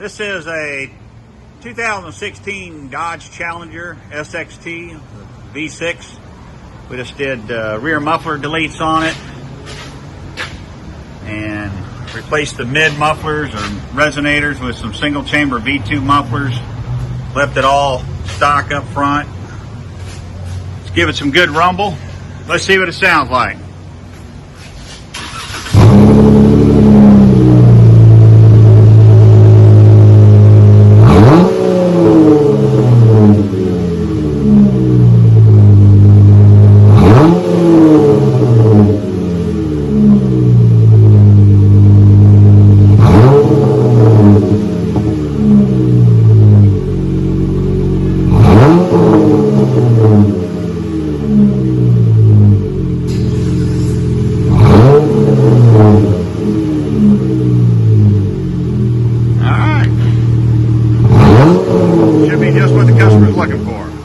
This is a 2016 Dodge Challenger SXT V6. We just did rear muffler deletes on it and replaced the mid mufflers or resonators with some single chamber V2 mufflers. Left it all stock up front. Let's give it some good rumble. Let's see what it sounds like. Should be just what the customer's looking for.